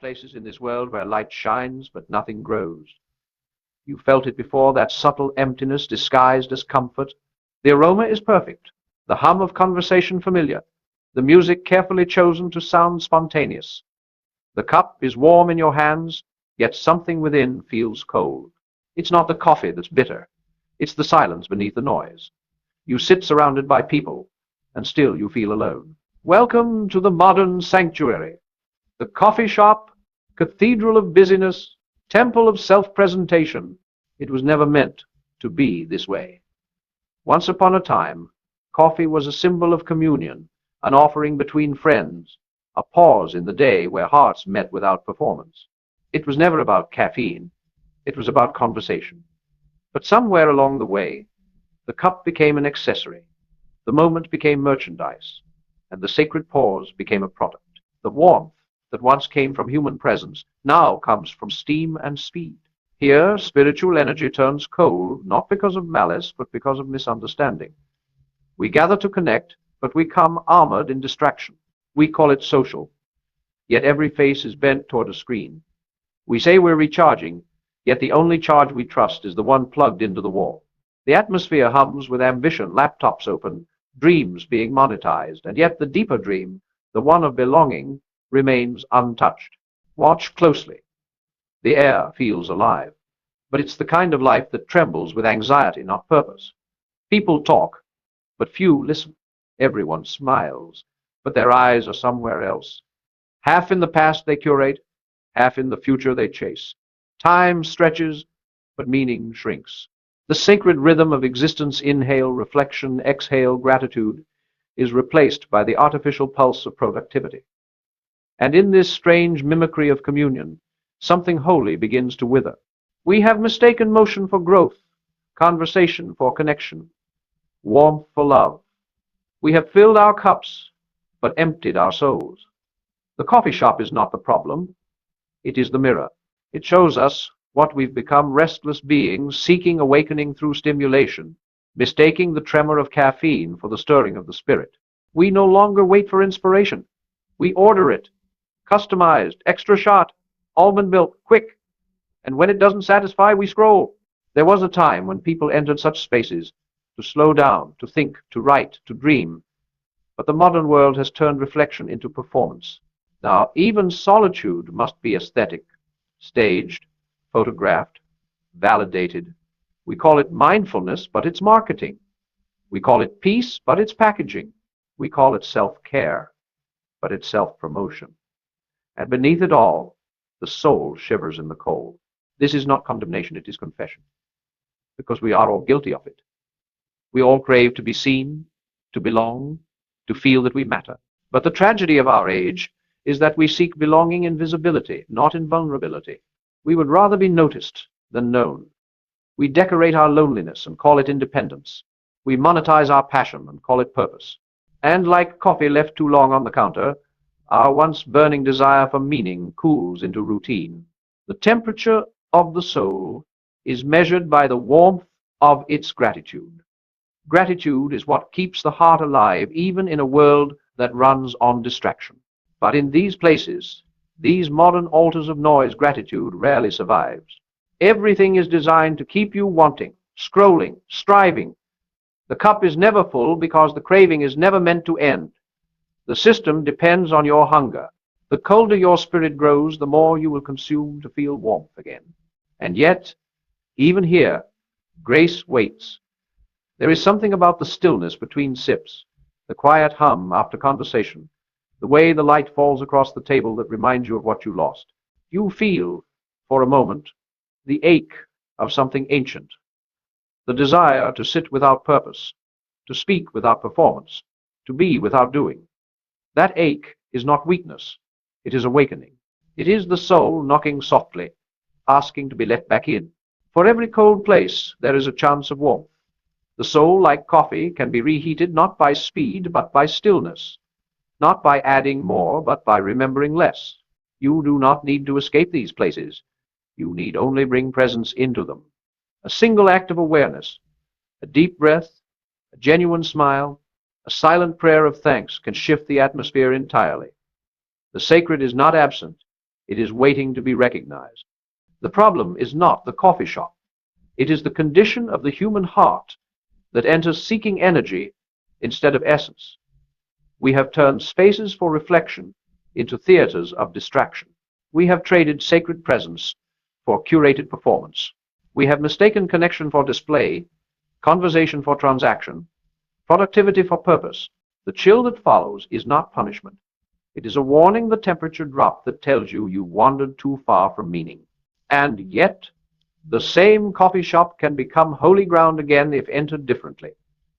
places in this world where light shines, but nothing grows. You felt it before, that subtle emptiness disguised as comfort. The aroma is perfect, the hum of conversation familiar, the music carefully chosen to sound spontaneous. The cup is warm in your hands, yet something within feels cold. It's not the coffee that's bitter. It's the silence beneath the noise. You sit surrounded by people, and still you feel alone. Welcome to the modern sanctuary, the coffee shop, cathedral of busyness, temple of self-presentation. It was never meant to be this way. Once upon a time, coffee was a symbol of communion, an offering between friends, a pause in the day where hearts met without performance. It was never about caffeine. It was about conversation. But somewhere along the way, the cup became an accessory. The moment became merchandise, and the sacred pause became a product. The warmth that once came from human presence now comes from steam and speed. Here, spiritual energy turns cold, not because of malice, but because of misunderstanding. We gather to connect, but we come armored in distraction. We call it social, yet every face is bent toward a screen. We say we're recharging, yet the only charge we trust is the one plugged into the wall. The atmosphere hums with ambition, laptops open, dreams being monetized, and yet the deeper dream, the one of belonging, remains untouched. Watch closely. The air feels alive, but it's the kind of life that trembles with anxiety, not purpose. People talk, but few listen. Everyone smiles, but their eyes are somewhere else. Half in the past they curate, half in the future they chase. Time stretches, but meaning shrinks. The sacred rhythm of existence, inhale, reflection, exhale, gratitude, is replaced by the artificial pulse of productivity. And in this strange mimicry of communion, something holy begins to wither. We have mistaken motion for growth, conversation for connection, warmth for love. We have filled our cups, but emptied our souls. The coffee shop is not the problem. It is the mirror. It shows us what we've become, restless beings seeking awakening through stimulation, mistaking the tremor of caffeine for the stirring of the spirit. We no longer wait for inspiration. We order it. Customized, extra shot, almond milk, quick. And when it doesn't satisfy, we scroll. There was a time when people entered such spaces to slow down, to think, to write, to dream. But the modern world has turned reflection into performance. Now, even solitude must be aesthetic, staged, photographed, validated. We call it mindfulness, but it's marketing. We call it peace, but it's packaging. We call it self-care, but it's self-promotion. And beneath it all, the soul shivers in the cold. This is not condemnation, it is confession, because we are all guilty of it. We all crave to be seen, to belong, to feel that we matter. But the tragedy of our age is that we seek belonging in visibility, not in vulnerability. We would rather be noticed than known. We decorate our loneliness and call it independence. We monetize our passion and call it purpose. And like coffee left too long on the counter, our once burning desire for meaning cools into routine. The temperature of the soul is measured by the warmth of its gratitude. Gratitude is what keeps the heart alive, even in a world that runs on distraction. But in these places, these modern altars of noise, gratitude rarely survives. Everything is designed to keep you wanting, scrolling, striving. The cup is never full because the craving is never meant to end. The system depends on your hunger. The colder your spirit grows, the more you will consume to feel warmth again. And yet, even here, grace waits. There is something about the stillness between sips, the quiet hum after conversation, the way the light falls across the table that reminds you of what you lost. You feel, for a moment, the ache of something ancient, the desire to sit without purpose, to speak without performance, to be without doing. That ache is not weakness, it is awakening. It is the soul knocking softly, asking to be let back in. For every cold place, there is a chance of warmth. The soul, like coffee, can be reheated not by speed, but by stillness, not by adding more, but by remembering less. You do not need to escape these places. You need only bring presence into them. A single act of awareness, a deep breath, a genuine smile, a silent prayer of thanks can shift the atmosphere entirely. The sacred is not absent, It is waiting to be recognized. The problem is not the coffee shop. It is the condition of the human heart that enters seeking energy instead of essence. We have turned spaces for reflection into theaters of distraction. We have traded sacred presence for curated performance. We have mistaken connection for display, conversation for transaction, productivity for purpose. The chill that follows is not punishment. It is a warning, the temperature drop that tells you you wandered too far from meaning. And yet, the same coffee shop can become holy ground again if entered differently.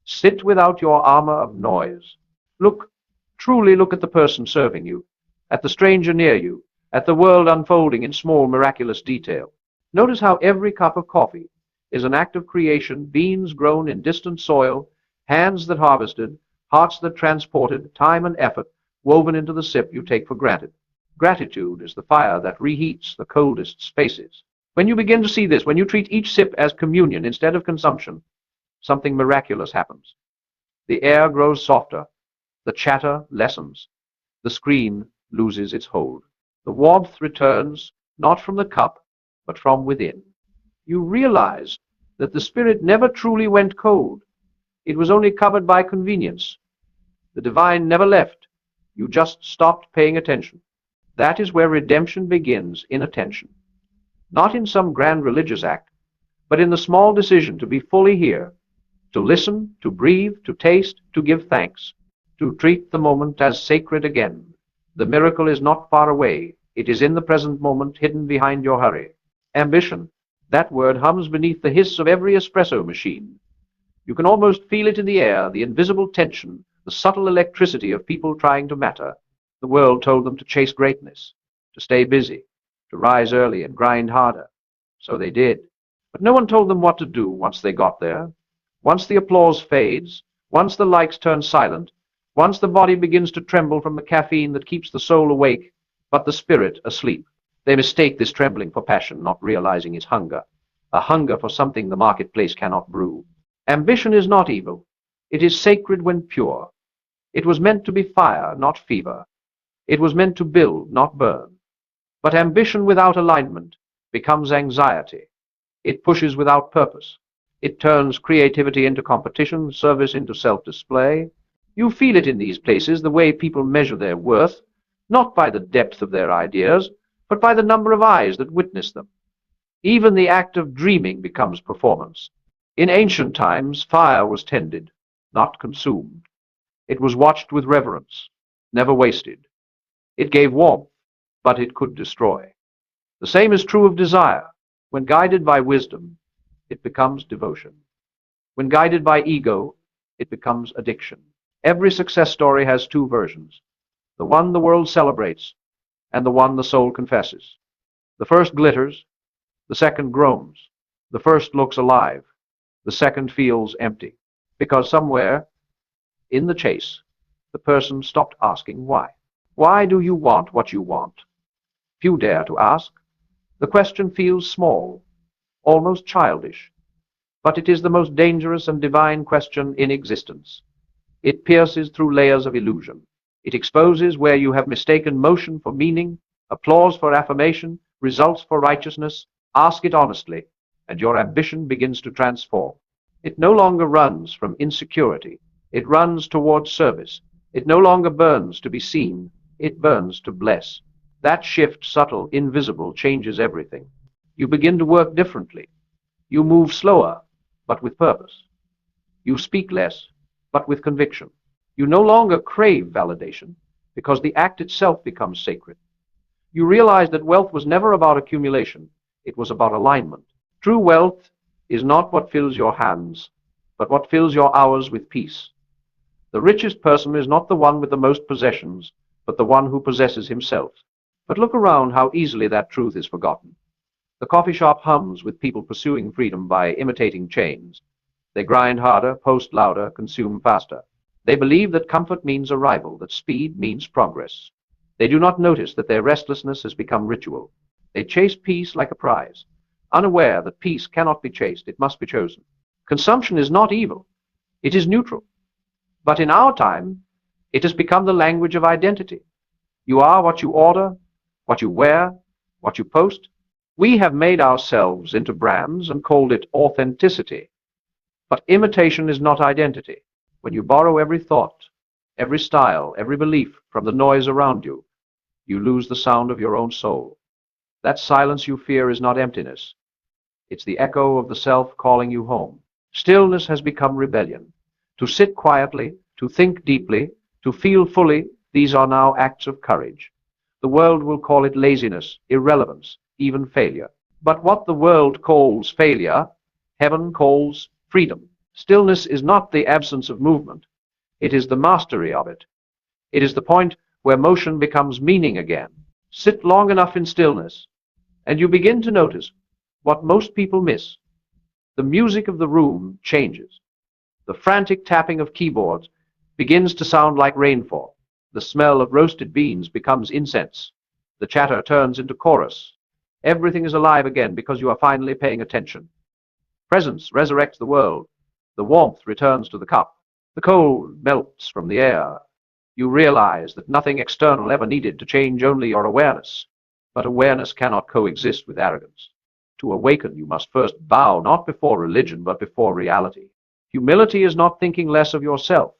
Sit without your armor of noise. Look, truly look at the person serving you, at the stranger near you, at the world unfolding in small miraculous detail. Notice how every cup of coffee is an act of creation, beans grown in distant soil, hands that harvested, hearts that transported, time and effort woven into the sip you take for granted. Gratitude is the fire that reheats the coldest spaces. When you begin to see this, when you treat each sip as communion instead of consumption, something miraculous happens. The air grows softer, the chatter lessens, the screen loses its hold. The warmth returns, not from the cup, but from within. You realize that the spirit never truly went cold. It was only covered by convenience. The divine never left. You just stopped paying attention. That is where redemption begins, in attention. Not in some grand religious act, but in the small decision to be fully here, to listen, to breathe, to taste, to give thanks, to treat the moment as sacred again. The miracle is not far away. It is in the present moment, hidden behind your hurry. Ambition, that word hums beneath the hiss of every espresso machine. You can almost feel it in the air, the invisible tension, the subtle electricity of people trying to matter. The world told them to chase greatness, to stay busy, to rise early and grind harder. So they did. But no one told them what to do once they got there. Once the applause fades, once the likes turn silent, once the body begins to tremble from the caffeine that keeps the soul awake, but the spirit asleep. They mistake this trembling for passion, not realizing its hunger, a hunger for something the marketplace cannot brew. Ambition is not evil. It is sacred when pure. It was meant to be fire, not fever. It was meant to build, not burn. But ambition without alignment becomes anxiety. It pushes without purpose. It turns creativity into competition, service into self-display. You feel it in these places, the way people measure their worth, not by the depth of their ideas, but by the number of eyes that witness them. Even the act of dreaming becomes performance. In ancient times, fire was tended, not consumed. It was watched with reverence, never wasted. It gave warmth, but it could destroy. The same is true of desire. When guided by wisdom, it becomes devotion. When guided by ego, it becomes addiction. Every success story has two versions, the one the world celebrates and the one the soul confesses. The first glitters, the second groans. The first looks alive, the second feels empty, because somewhere in the chase, the person stopped asking why. Why do you want what you want? Few dare to ask. The question feels small, almost childish, but it is the most dangerous and divine question in existence. It pierces through layers of illusion. It exposes where you have mistaken motion for meaning, applause for affirmation, results for righteousness. Ask it honestly, and your ambition begins to transform. It no longer runs from insecurity. It runs towards service. It no longer burns to be seen. It burns to bless. That shift, subtle, invisible, changes everything. You begin to work differently. You move slower, but with purpose. You speak less, but with conviction. You no longer crave validation, because the act itself becomes sacred. You realize that wealth was never about accumulation. It was about alignment. True wealth is not what fills your hands, but what fills your hours with peace. The richest person is not the one with the most possessions, but the one who possesses himself. But look around how easily that truth is forgotten. The coffee shop hums with people pursuing freedom by imitating chains. They grind harder, post louder, consume faster. They believe that comfort means arrival, that speed means progress. They do not notice that their restlessness has become ritual. They chase peace like a prize, unaware that peace cannot be chased, it must be chosen. Consumption is not evil. It is neutral. But in our time, it has become the language of identity. You are what you order, what you wear, what you post. We have made ourselves into brands and called it authenticity. But imitation is not identity. When you borrow every thought, every style, every belief from the noise around you, you lose the sound of your own soul. That silence you fear is not emptiness. It's the echo of the self calling you home. Stillness has become rebellion. To sit quietly, to think deeply, to feel fully, these are now acts of courage. The world will call it laziness, irrelevance, even failure. But what the world calls failure, heaven calls freedom. Stillness is not the absence of movement. It is the mastery of it. It is the point where motion becomes meaning again. Sit long enough in stillness, and you begin to notice what most people miss. The music of the room changes. The frantic tapping of keyboards begins to sound like rainfall. The smell of roasted beans becomes incense. The chatter turns into chorus. Everything is alive again because you are finally paying attention. Presence resurrects the world. The warmth returns to the cup. The cold melts from the air. You realize that nothing external ever needed to change only your awareness. But awareness cannot coexist with arrogance. To awaken, you must first bow not before religion, but before reality. Humility is not thinking less of yourself.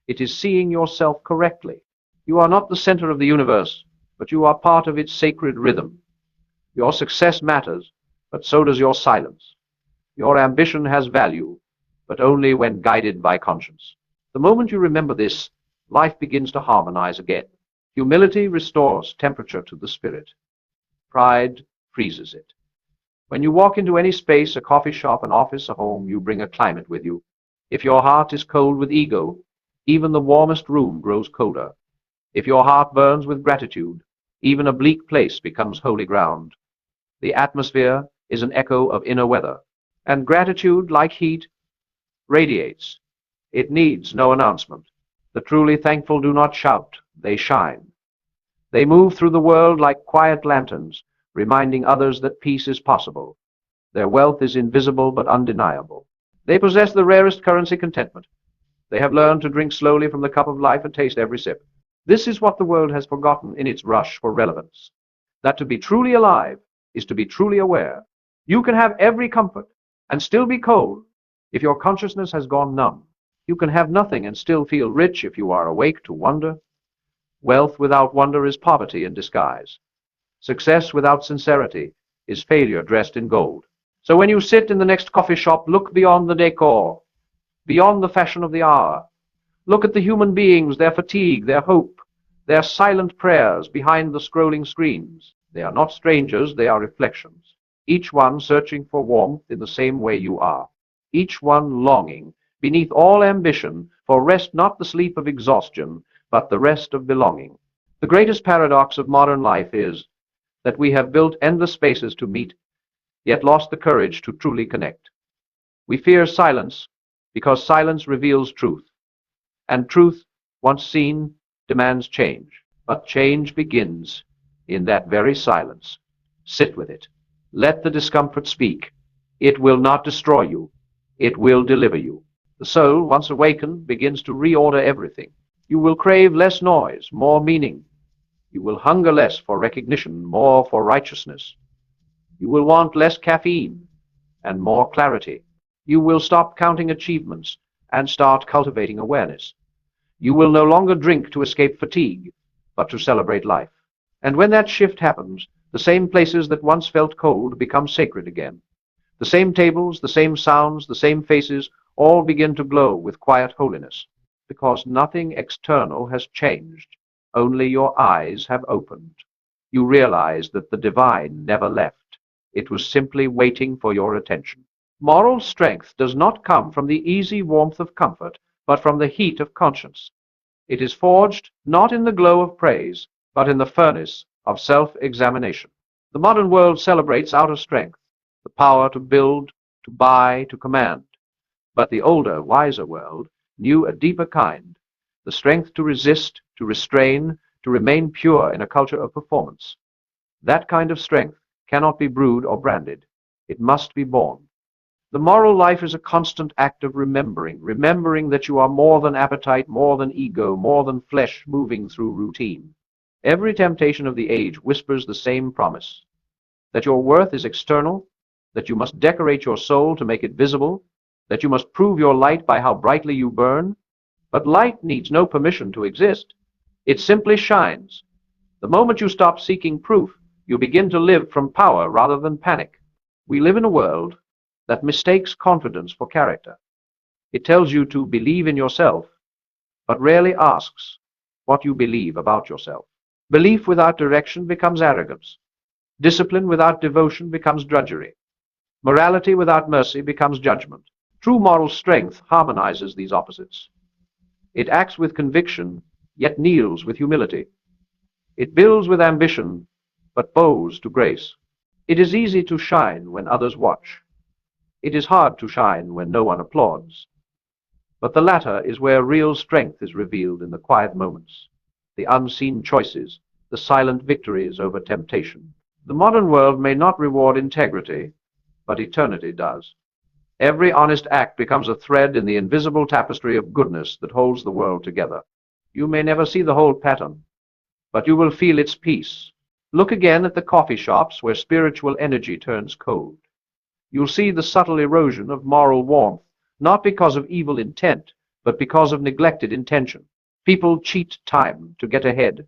It is seeing yourself correctly. You are not the center of the universe, but you are part of its sacred rhythm. Your success matters, but so does your silence. Your ambition has value, but only when guided by conscience. The moment you remember this, life begins to harmonize again. Humility restores temperature to the spirit. Pride freezes it. When you walk into any space, a coffee shop, an office, a home, you bring a climate with you. If your heart is cold with ego, even the warmest room grows colder. If your heart burns with gratitude, even a bleak place becomes holy ground. The atmosphere is an echo of inner weather, and gratitude, like heat, radiates. It needs no announcement. The truly thankful do not shout, they shine. They move through the world like quiet lanterns, reminding others that peace is possible. Their wealth is invisible but undeniable. They possess the rarest currency, contentment. They have learned to drink slowly from the cup of life and taste every sip. This is what the world has forgotten in its rush for relevance. That to be truly alive is to be truly aware. You can have every comfort and still be cold if your consciousness has gone numb. You can have nothing and still feel rich if you are awake to wonder. Wealth without wonder is poverty in disguise. Success without sincerity is failure dressed in gold. So when you sit in the next coffee shop, look beyond the decor, beyond the fashion of the hour. Look at the human beings, their fatigue, their hope, their silent prayers behind the scrolling screens. They are not strangers, they are reflections. Each one searching for warmth in the same way you are. Each one longing, beneath all ambition, for rest, not the sleep of exhaustion, but the rest of belonging. The greatest paradox of modern life is that we have built endless spaces to meet, yet lost the courage to truly connect. We fear silence because silence reveals truth, and truth, once seen, demands change. But change begins in that very silence. Sit with it. Let the discomfort speak. It will not destroy you. It will deliver you. The soul, once awakened, begins to reorder everything. You will crave less noise, more meaning. You will hunger less for recognition, more for righteousness. You will want less caffeine and more clarity. You will stop counting achievements and start cultivating awareness. You will no longer drink to escape fatigue, but to celebrate life. And when that shift happens, the same places that once felt cold become sacred again. The same tables, the same sounds, the same faces, all begin to glow with quiet holiness, because nothing external has changed. Only your eyes have opened. You realize that the divine never left. It was simply waiting for your attention. Moral strength does not come from the easy warmth of comfort, but from the heat of conscience. It is forged not in the glow of praise, but in the furnace of self-examination. The modern world celebrates outer strength, the power to build, to buy, to command. But the older, wiser world knew a deeper kind, the strength to resist, to restrain, to remain pure in a culture of performance. That kind of strength cannot be brewed or branded. It must be born. The moral life is a constant act of remembering that you are more than appetite, more than ego, more than flesh moving through routine. Every temptation of the age whispers the same promise, that your worth is external, that you must decorate your soul to make it visible, that you must prove your light by how brightly you burn. But light needs no permission to exist. It simply shines. The moment you stop seeking proof, you begin to live from power rather than panic. We live in a world that mistakes confidence for character. It tells you to believe in yourself, but rarely asks what you believe about yourself. Belief without direction becomes arrogance. Discipline without devotion becomes drudgery. Morality without mercy becomes judgment. True moral strength harmonizes these opposites. It acts with conviction, yet kneels with humility. It builds with ambition, but bows to grace. It is easy to shine when others watch. It is hard to shine when no one applauds. But the latter is where real strength is revealed in the quiet moments, the unseen choices, the silent victories over temptation. The modern world may not reward integrity, but eternity does. Every honest act becomes a thread in the invisible tapestry of goodness that holds the world together. You may never see the whole pattern, but you will feel its peace. Look again at the coffee shops where spiritual energy turns cold. You'll see the subtle erosion of moral warmth, not because of evil intent, but because of neglected intention. People cheat time to get ahead,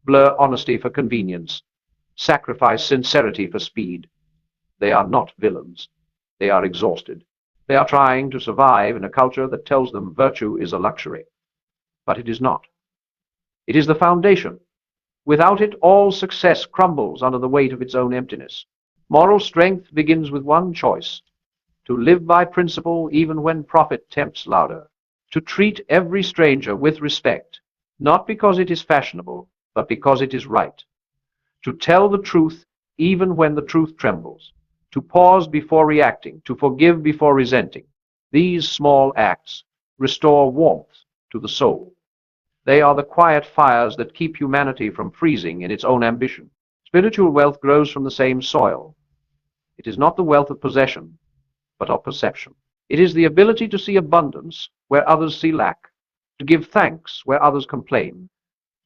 blur honesty for convenience, sacrifice sincerity for speed. They are not villains. They are exhausted. They are trying to survive in a culture that tells them virtue is a luxury. But it is not. It is the foundation. Without it, all success crumbles under the weight of its own emptiness. Moral strength begins with one choice: to live by principle even when profit tempts louder, to treat every stranger with respect, not because it is fashionable, but because it is right, to tell the truth even when the truth trembles, to pause before reacting, to forgive before resenting. These small acts restore warmth to the soul. They are the quiet fires that keep humanity from freezing in its own ambition. Spiritual wealth grows from the same soil. It is not the wealth of possession, but of perception. It is the ability to see abundance where others see lack, to give thanks where others complain,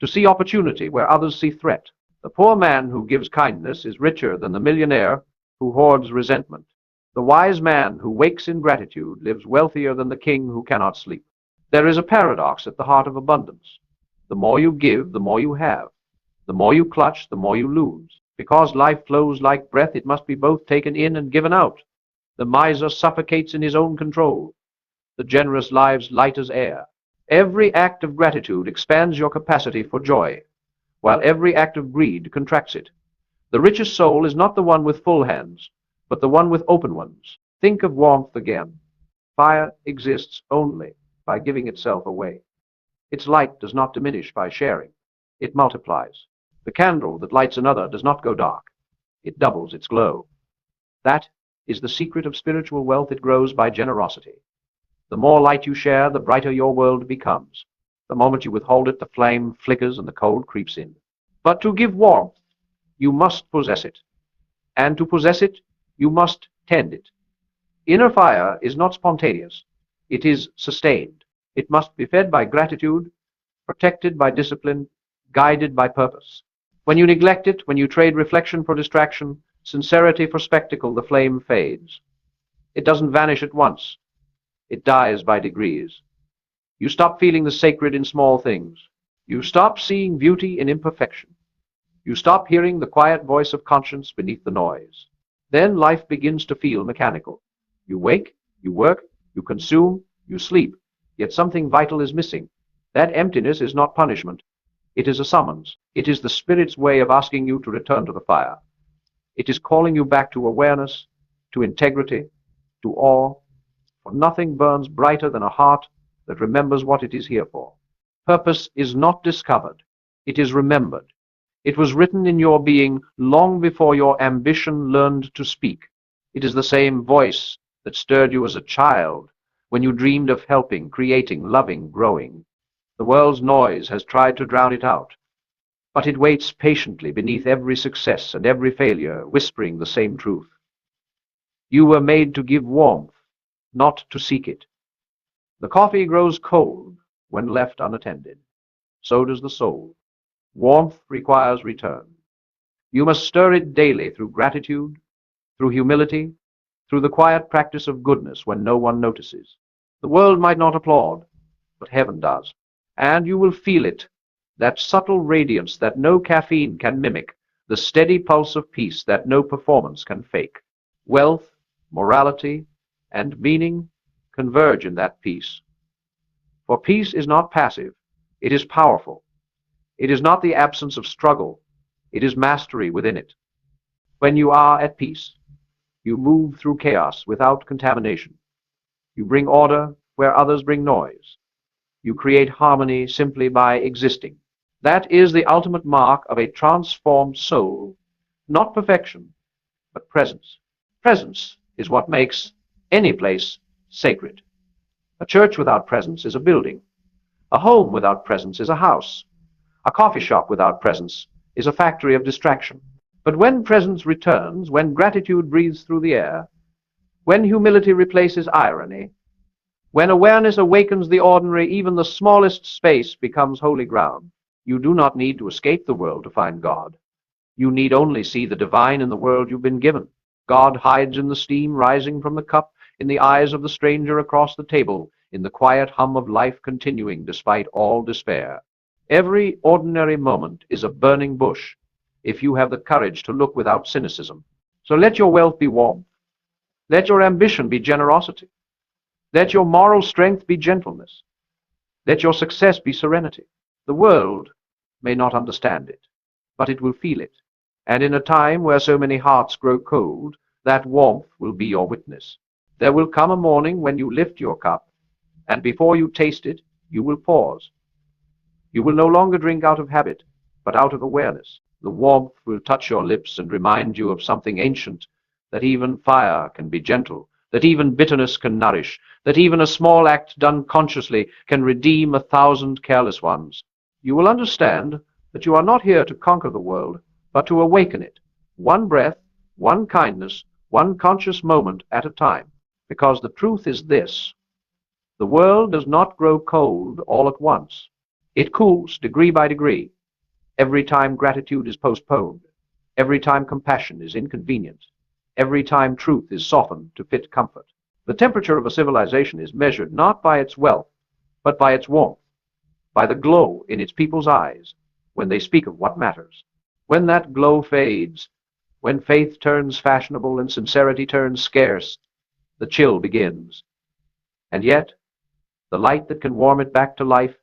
to see opportunity where others see threat. The poor man who gives kindness is richer than the millionaire who hoards resentment. The wise man who wakes in gratitude lives wealthier than the king who cannot sleep. There is a paradox at the heart of abundance. The more you give, the more you have. The more you clutch, the more you lose. Because life flows like breath, it must be both taken in and given out. The miser suffocates in his own control. The generous lives light as air. Every act of gratitude expands your capacity for joy, while every act of greed contracts it. The richest soul is not the one with full hands, but the one with open ones. Think of warmth again. Fire exists only by giving itself away. Its light does not diminish by sharing. It multiplies. The candle that lights another does not go dark. It doubles its glow. That is the secret of spiritual wealth. It grows by generosity. The more light you share, the brighter your world becomes. The moment you withhold it, the flame flickers and the cold creeps in. But to give warmth, you must possess it. And to possess it, you must tend it. Inner fire is not spontaneous. It is sustained. It must be fed by gratitude, protected by discipline, guided by purpose. When you neglect it, when you trade reflection for distraction, sincerity for spectacle, the flame fades. It doesn't vanish at once. It dies by degrees. You stop feeling the sacred in small things. You stop seeing beauty in imperfection. You stop hearing the quiet voice of conscience beneath the noise. Then life begins to feel mechanical. You wake, you work, you consume, you sleep, yet something vital is missing. That emptiness is not punishment. It is a summons. It is the Spirit's way of asking you to return to the fire. It is calling you back to awareness, to integrity, to awe, for nothing burns brighter than a heart that remembers what it is here for. Purpose is not discovered. It is remembered. It was written in your being long before your ambition learned to speak. It is the same voice that stirred you as a child when you dreamed of helping, creating, loving, growing. The world's noise has tried to drown it out, but it waits patiently beneath every success and every failure, whispering the same truth. You were made to give warmth, not to seek it. The coffee grows cold when left unattended. So does the soul. Warmth requires return. You must stir it daily through gratitude, through humility, through the quiet practice of goodness when no one notices. The world might not applaud, but heaven does. And you will feel it, that subtle radiance that no caffeine can mimic, the steady pulse of peace that no performance can fake. Wealth, morality, and meaning converge in that peace. For peace is not passive, it is powerful. It is not the absence of struggle, it is mastery within it. When you are at peace, you move through chaos without contamination. You bring order where others bring noise. You create harmony simply by existing. That is the ultimate mark of a transformed soul, not perfection, but presence. Presence is what makes any place sacred. A church without presence is a building. A home without presence is a house. A coffee shop without presence is a factory of distraction. But when presence returns, when gratitude breathes through the air, when humility replaces irony, when awareness awakens the ordinary, even the smallest space becomes holy ground. You do not need to escape the world to find God. You need only see the divine in the world you've been given. God hides in the steam rising from the cup, in the eyes of the stranger across the table, in the quiet hum of life continuing despite all despair. Every ordinary moment is a burning bush, if you have the courage to look without cynicism. So let your wealth be warmth. Let your ambition be generosity. Let your moral strength be gentleness. Let your success be serenity. The world may not understand it, but it will feel it. And in a time where so many hearts grow cold, that warmth will be your witness. There will come a morning when you lift your cup, and before you taste it, you will pause. You will no longer drink out of habit, but out of awareness. The warmth will touch your lips and remind you of something ancient, that even fire can be gentle, that even bitterness can nourish, that even a small act done consciously can redeem 1,000 careless ones. You will understand that you are not here to conquer the world, but to awaken it, one breath, one kindness, one conscious moment at a time. Because the truth is this: the world does not grow cold all at once. It cools degree by degree, every time gratitude is postponed, every time compassion is inconvenienced, every time truth is softened to fit comfort. The temperature of a civilization is measured not by its wealth, but by its warmth, by the glow in its people's eyes when they speak of what matters. When that glow fades, when faith turns fashionable and sincerity turns scarce, the chill begins. And yet, the light that can warm it back to life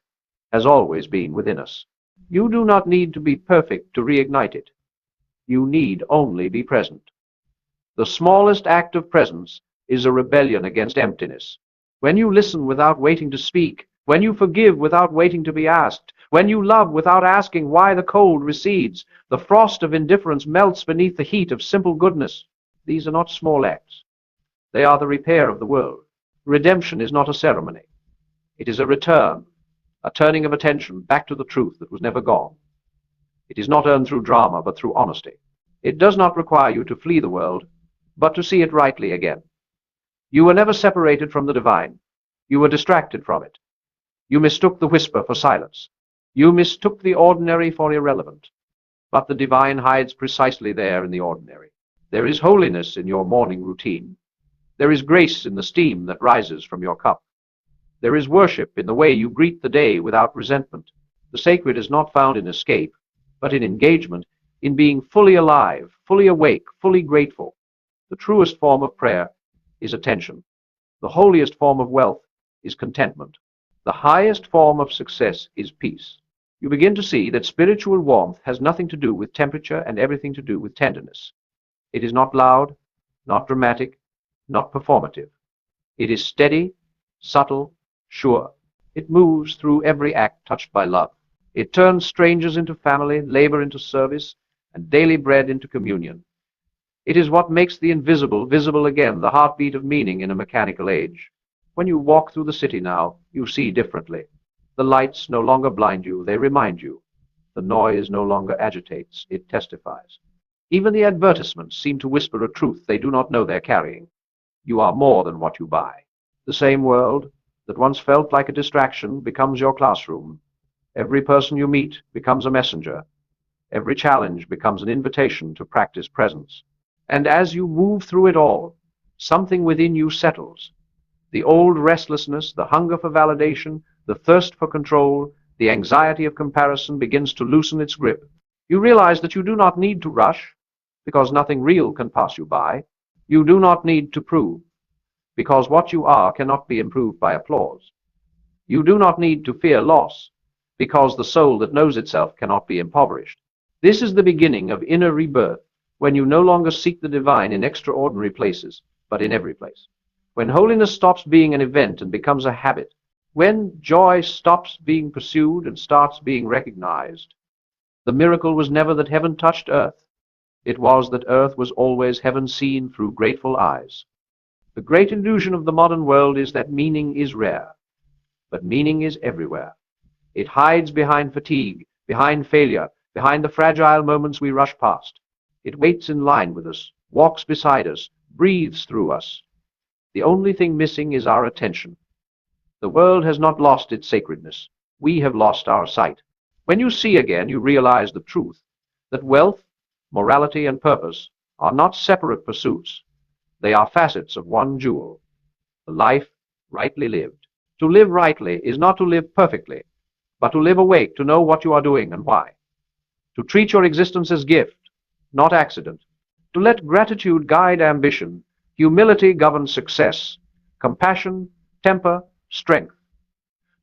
has always been within us. You do not need to be perfect to reignite it. You need only be present. The smallest act of presence is a rebellion against emptiness. When you listen without waiting to speak, when you forgive without waiting to be asked, when you love without asking why the cold recedes, the frost of indifference melts beneath the heat of simple goodness. These are not small acts. They are the repair of the world. Redemption is not a ceremony. It is a return, a turning of attention back to the truth that was never gone. It is not earned through drama, but through honesty. It does not require you to flee the world, but to see it rightly again. You were never separated from the divine. You were distracted from it. You mistook the whisper for silence. You mistook the ordinary for irrelevant. But the divine hides precisely there in the ordinary. There is holiness in your morning routine. There is grace in the steam that rises from your cup. There is worship in the way you greet the day without resentment. The sacred is not found in escape, but in engagement, in being fully alive, fully awake, fully grateful. The truest form of prayer is attention. The holiest form of wealth is contentment. The highest form of success is peace. You begin to see that spiritual warmth has nothing to do with temperature and everything to do with tenderness. It is not loud, not dramatic, not performative. It is steady, subtle, sure. It moves through every act touched by love. It turns strangers into family, labor into service, and daily bread into communion. It is what makes the invisible visible again, the heartbeat of meaning in a mechanical age. When you walk through the city now, you see differently. The lights no longer blind you, they remind you. The noise no longer agitates, it testifies. Even the advertisements seem to whisper a truth they do not know they're carrying. You are more than what you buy. The same world that once felt like a distraction becomes your classroom. Every person you meet becomes a messenger. Every challenge becomes an invitation to practice presence. And as you move through it all, something within you settles. The old restlessness, the hunger for validation, the thirst for control, the anxiety of comparison begins to loosen its grip. You realize that you do not need to rush, because nothing real can pass you by. You do not need to prove, because what you are cannot be improved by applause. You do not need to fear loss, because the soul that knows itself cannot be impoverished. This is the beginning of inner rebirth, when you no longer seek the divine in extraordinary places, but in every place. When holiness stops being an event and becomes a habit, when joy stops being pursued and starts being recognized. The miracle was never that heaven touched earth. It was that earth was always heaven seen through grateful eyes. The great illusion of the modern world is that meaning is rare, but meaning is everywhere. It hides behind fatigue, behind failure, behind the fragile moments we rush past. It waits in line with us, walks beside us, breathes through us. The only thing missing is our attention. The world has not lost its sacredness. We have lost our sight. When you see again, you realize the truth, that wealth, morality, and purpose are not separate pursuits. They are facets of one jewel, the life rightly lived. To live rightly is not to live perfectly, but to live awake, to know what you are doing and why. To treat your existence as gift, not accident. To let gratitude guide ambition, humility govern success, compassion, temper, strength.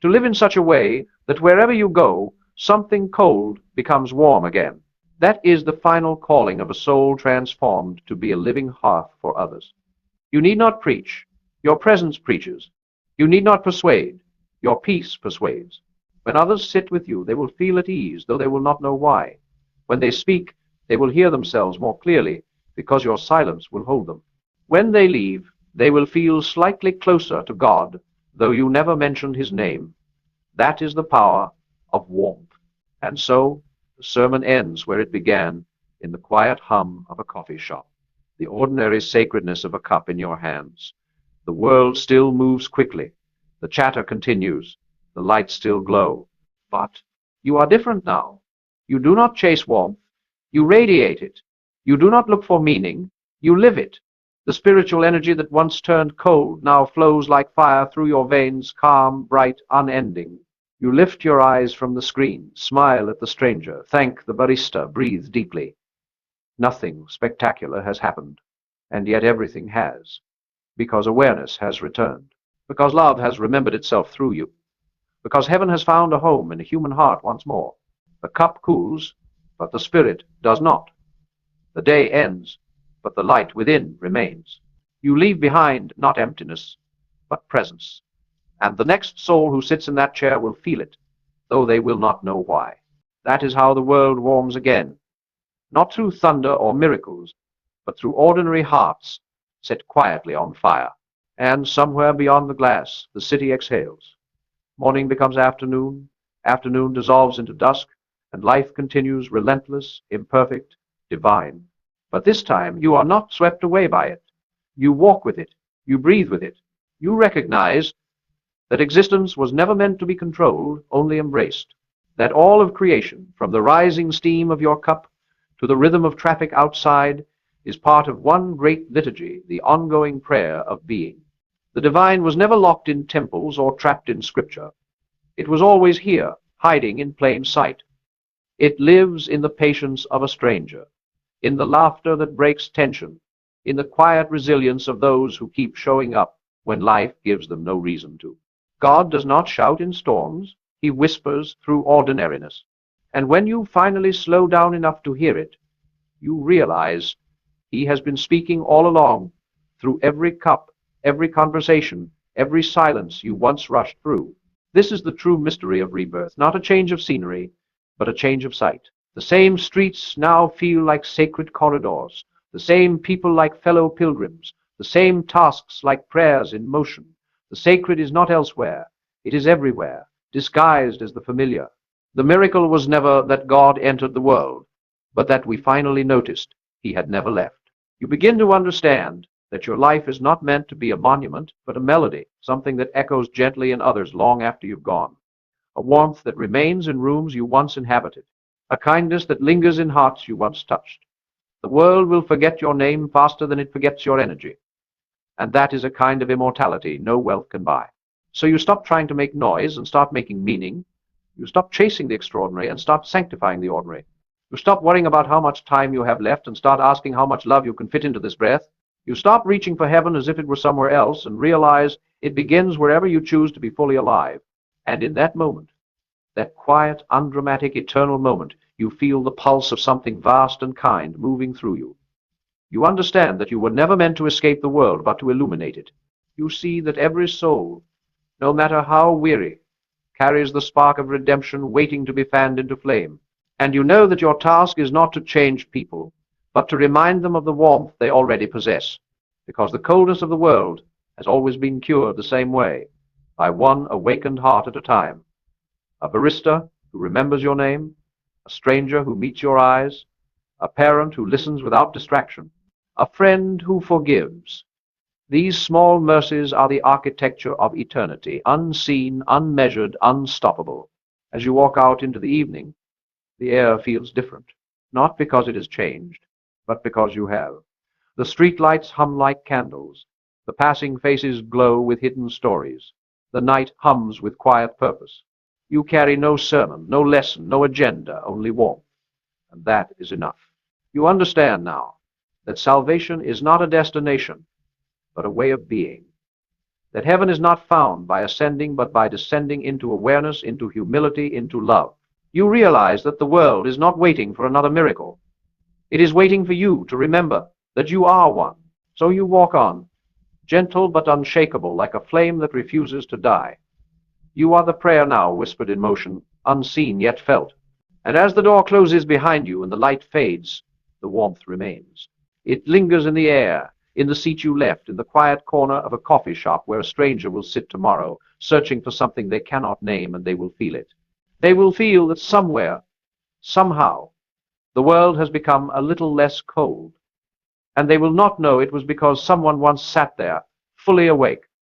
To live in such a way that wherever you go, something cold becomes warm again. That is the final calling of a soul transformed to be a living hearth for others. You need not preach. Your presence preaches. You need not persuade. Your peace persuades. When others sit with you, they will feel at ease, though they will not know why. When they speak, they will hear themselves more clearly, because your silence will hold them. When they leave, they will feel slightly closer to God, though you never mentioned his name. That is the power of warmth. And so, the sermon ends where it began, in the quiet hum of a coffee shop, the ordinary sacredness of a cup in your hands. The world still moves quickly. The chatter continues. The lights still glow. But you are different now. You do not chase warmth. You radiate it. You do not look for meaning. You live it. The spiritual energy that once turned cold now flows like fire through your veins, calm, bright, unending. You lift your eyes from the screen, smile at the stranger, thank the barista, breathe deeply. Nothing spectacular has happened, and yet everything has, because awareness has returned, because love has remembered itself through you, because heaven has found a home in a human heart once more. The cup cools, but the spirit does not. The day ends, but the light within remains. You leave behind not emptiness, but presence. And the next soul who sits in that chair will feel it, though they will not know why. That is how the world warms again, not through thunder or miracles, but through ordinary hearts set quietly on fire. And somewhere beyond the glass, the city exhales. Morning becomes afternoon, afternoon dissolves into dusk, and life continues relentless, imperfect, divine. But this time you are not swept away by it. You walk with it. You breathe with it. You recognize that existence was never meant to be controlled, only embraced. That all of creation, from the rising steam of your cup to the rhythm of traffic outside, is part of one great liturgy, the ongoing prayer of being. The divine was never locked in temples or trapped in scripture. It was always here, hiding in plain sight. It lives in the patience of a stranger, in the laughter that breaks tension, in the quiet resilience of those who keep showing up when life gives them no reason to. God does not shout in storms. He whispers through ordinariness. And when you finally slow down enough to hear it, you realize he has been speaking all along, through every cup, every conversation, every silence you once rushed through. This is the true mystery of rebirth, not a change of scenery, but a change of sight. The same streets now feel like sacred corridors, the same people like fellow pilgrims, the same tasks like prayers in motion. The sacred is not elsewhere. It is everywhere, disguised as the familiar. The miracle was never that God entered the world, but that we finally noticed he had never left. You begin to understand that your life is not meant to be a monument, but a melody, something that echoes gently in others long after you've gone. a warmth that remains in rooms you once inhabited, a kindness that lingers in hearts you once touched. The world will forget your name faster than it forgets your energy, and that is a kind of immortality no wealth can buy. So you stop trying to make noise and start making meaning. You stop chasing the extraordinary and start sanctifying the ordinary. You stop worrying about how much time you have left and start asking how much love you can fit into this breath. You stop reaching for heaven as if it were somewhere else and realize it begins wherever you choose to be fully alive. And in that moment, that quiet, undramatic, eternal moment, you feel the pulse of something vast and kind moving through you. You understand that you were never meant to escape the world, but to illuminate it. You see that every soul, no matter how weary, carries the spark of redemption waiting to be fanned into flame. And you know that your task is not to change people, but to remind them of the warmth they already possess, because the coldness of the world has always been cured the same way, by one awakened heart at a time. A barista who remembers your name, a stranger who meets your eyes, a parent who listens without distraction, a friend who forgives. These small mercies are the architecture of eternity, unseen, unmeasured, unstoppable. As you walk out into the evening, the air feels different, not because it has changed, but because you have. The streetlights hum like candles. The passing faces glow with hidden stories. The night hums with quiet purpose. You carry no sermon, no lesson, no agenda, only warmth. And that is enough. You understand now that salvation is not a destination, but a way of being. That heaven is not found by ascending, but by descending into awareness, into humility, into love. You realize that the world is not waiting for another miracle. It is waiting for you to remember that you are one. So you walk on, gentle but unshakable, like a flame that refuses to die. You are the prayer now whispered in motion, unseen yet felt. And as the door closes behind you and the light fades, the warmth remains. It lingers in the air, in the seat you left, in the quiet corner of a coffee shop where a stranger will sit tomorrow, searching for something they cannot name, and they will feel it. They will feel that somewhere, somehow, the world has become a little less cold, and they will not know it was because someone once sat there, fully awake,